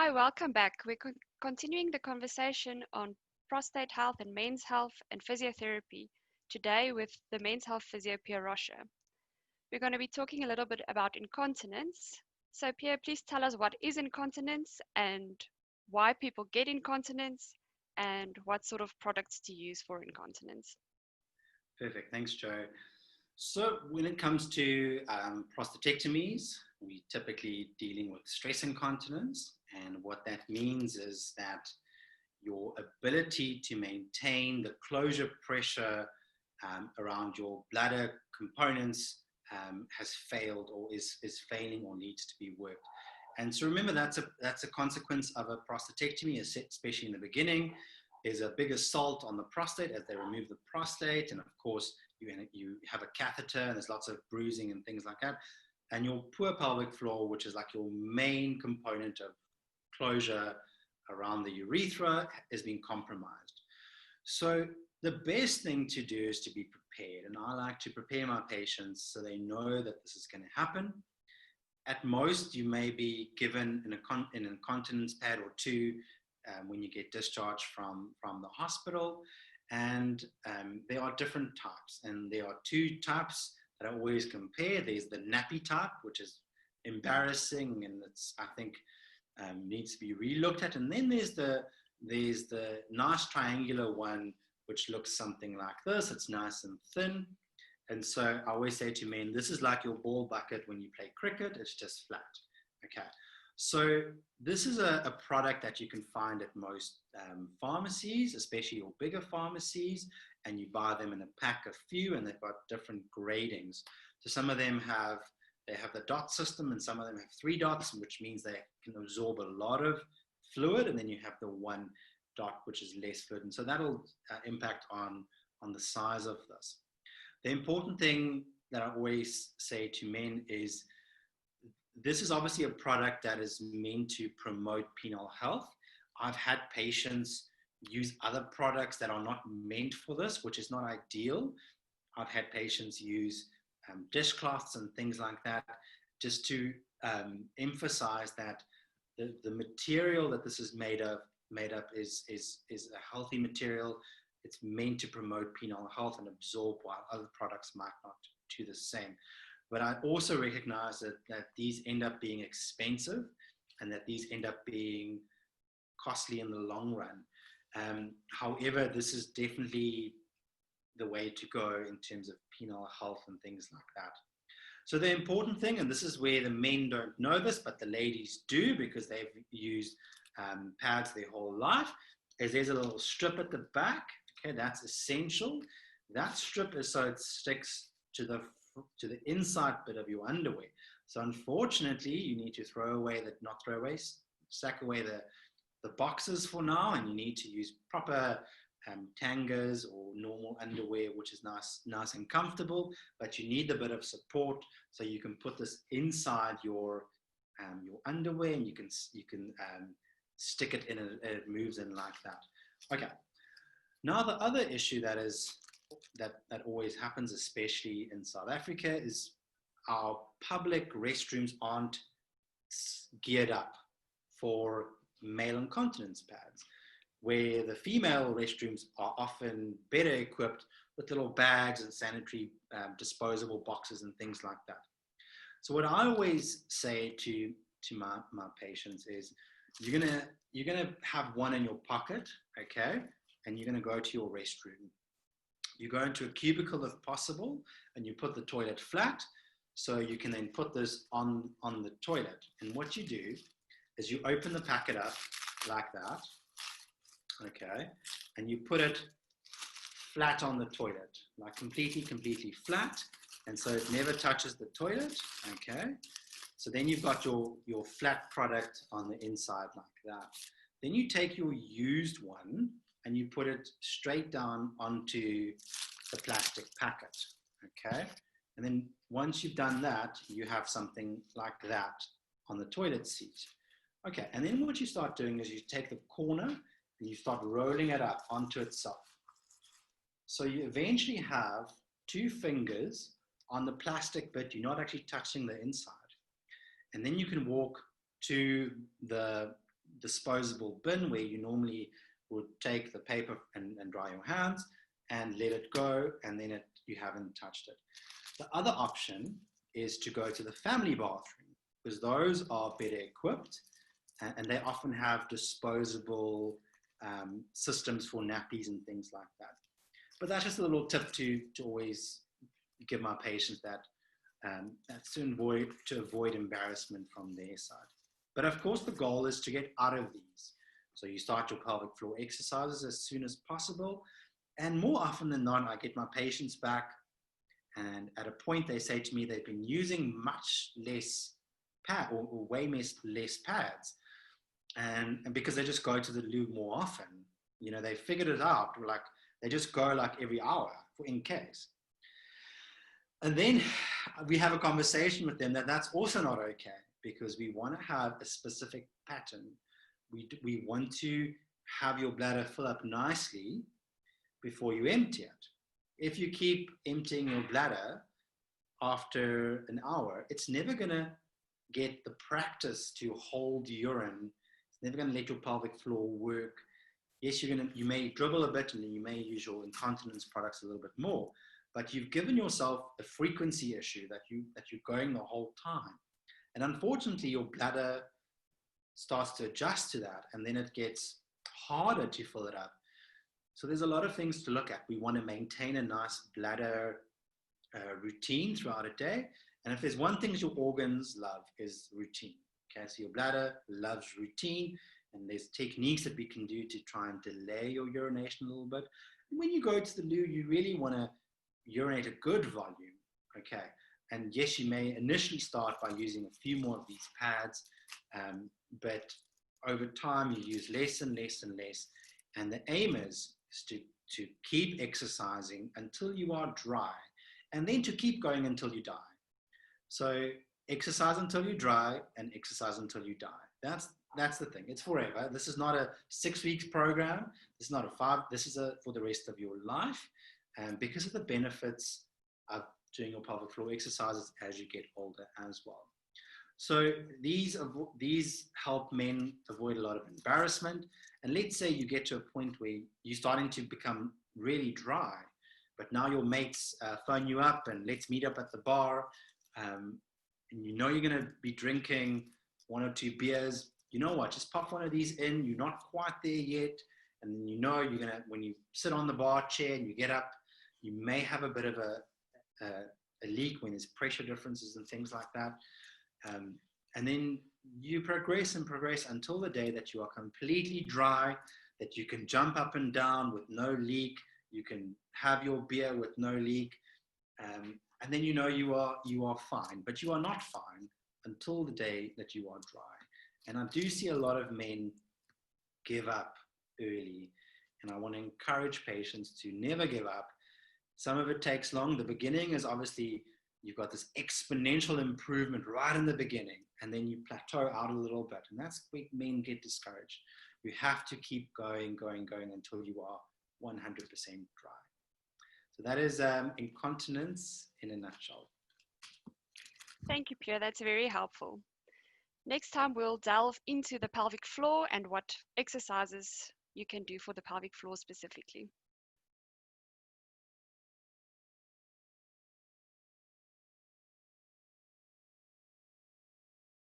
Hi, welcome back. We're continuing the conversation on prostate health and men's health and physiotherapy today with the men's health physio Pierre Rocha. We're going to be talking a little bit about incontinence. So, Pierre, please tell us what is incontinence and why people get incontinence and what sort of products to use for incontinence. Perfect. Thanks, Joe. So when it comes to prostatectomies, we typically dealing with stress incontinence. And what that means is that your ability to maintain the closure pressure around your bladder components has failed or is failing or needs to be worked. And so remember, that's a consequence of a prostatectomy, especially in the beginning. There's a big assault on the prostate as they remove the prostate. And of course, you have a catheter and there's lots of bruising and things like that. And your poor pelvic floor, which is like your main component of closure around the urethra, is being compromised. So the best thing to do is to be prepared. And I like to prepare my patients so they know that this is going to happen. At most, you may be given an incontinence pad or two when you get discharged from the hospital. And there are different types. And there are two types that I always compare. There's the nappy type, which is embarrassing and it's, I think, needs to be re-looked at. And then there's the nice triangular one, which looks something like this. It's nice and thin. And so I always say to men, this is like your ball bucket when you play cricket. It's just flat. Okay. So this is a product that you can find at most pharmacies, especially your bigger pharmacies, and you buy them in a pack of few, and they've got different gradings. So some of them have the dot system, and some of them have 3 dots, which means they can absorb a lot of fluid, and then you have the 1 dot, which is less fluid. And so that'll impact on the size of this. The important thing that I always say to men is this is obviously a product that is meant to promote penile health. I've had patients use other products that are not meant for this, which is not ideal. I've had patients use dishcloths and things like that, just to emphasize that the material that this is made up is a healthy material. It's meant to promote penile health and absorb, while other products might not do the same. But I also recognize that these end up being expensive and that these end up being costly in the long run. However, this is definitely the way to go in terms of penile health and things like that. So the important thing, and this is where the men don't know this, but the ladies do because they've used pads their whole life, is there's a little strip at the back. Okay, that's essential. That strip is so it sticks to the inside bit of your underwear. So unfortunately, you need to sack away the boxes for now, and you need to use proper tangas or normal underwear, which is nice and comfortable, but you need a bit of support so you can put this inside your underwear, and you can stick it in and it moves in like that. Okay. Now the other issue that always happens, especially in South Africa, is our public restrooms aren't geared up for male incontinence pads, where the female restrooms are often better equipped with little bags and sanitary disposable boxes and things like that. So what I always say to my patients is, you're gonna have one in your pocket, okay, and you're gonna go to your restroom. You go into a cubicle if possible, and you put the toilet flat, so you can then put this on the toilet. And what you do is you open the packet up like that, okay, and you put it flat on the toilet, like completely flat, and so it never touches the toilet, okay. So then you've got your flat product on the inside like that. Then you take your used one and you put it straight down onto the plastic packet, okay? And then once you've done that, you have something like that on the toilet seat. Okay, and then what you start doing is you take the corner and you start rolling it up onto itself. So you eventually have 2 fingers on the plastic bit. You're not actually touching the inside. And then you can walk to the disposable bin where you normally would take the paper and dry your hands and let it go, and then you haven't touched it. The other option is to go to the family bathroom, because those are better equipped, and they often have disposable systems for nappies and things like that. But that's just a little tip to always give my patients that's to avoid embarrassment from their side. But of course, the goal is to get out of these. So you start your pelvic floor exercises as soon as possible. And more often than not, I get my patients back, and at a point they say to me they've been using much less pad or way less pads. And because they just go to the loo more often, they figured it out. Like they just go like every hour in case. And then we have a conversation with them that's also not okay, because we want to have a specific pattern. We want to have your bladder fill up nicely before you empty it. If you keep emptying your bladder after an hour, it's never going to get the practice to hold urine. It's never going to let your pelvic floor work. Yes, you may dribble a bit, and you may use your incontinence products a little bit more, but you've given yourself a frequency issue that you're going the whole time. And unfortunately, your bladder starts to adjust to that, and then it gets harder to fill it up. So there's a lot of things to look at. We want to maintain a nice bladder routine throughout a day. And if there's one thing your organs love, is routine. Okay, so your bladder loves routine, and there's techniques that we can do to try and delay your urination a little bit. And when you go to the loo, you really want to urinate a good volume. Okay, and yes, you may initially start by using a few more of these pads, but over time you use less and less and less. And the aim is to keep exercising until you are dry, and then to keep going until you die. So exercise until you dry, and exercise until you die. That's the thing. It's forever. This is not a 6 weeks program. This is not a 5. This is for the rest of your life, because of the benefits of doing your pelvic floor exercises as you get older as well. So these help men avoid a lot of embarrassment. And let's say you get to a point where you're starting to become really dry, but now your mates phone you up and let's meet up at the bar, and you're going to be drinking 1 or 2 beers. You know what? Just pop one of these in. You're not quite there yet, and you're going to, when you sit on the bar chair and you get up, you may have a bit of a leak when there's pressure differences and things like that. And then you progress and progress until the day that you are completely dry, that you can jump up and down with no leak. You can have your beer with no leak. And then you are fine, but you are not fine until the day that you are dry. And I do see a lot of men give up early, and I want to encourage patients to never give up. Some of it takes long. The beginning is obviously, you've got this exponential improvement right in the beginning, and then you plateau out a little bit, and that's where men get discouraged. You have to keep going until you are 100% dry. So that is incontinence in a nutshell. Thank you, Pierre. That's very helpful. Next time, we'll delve into the pelvic floor and what exercises you can do for the pelvic floor specifically.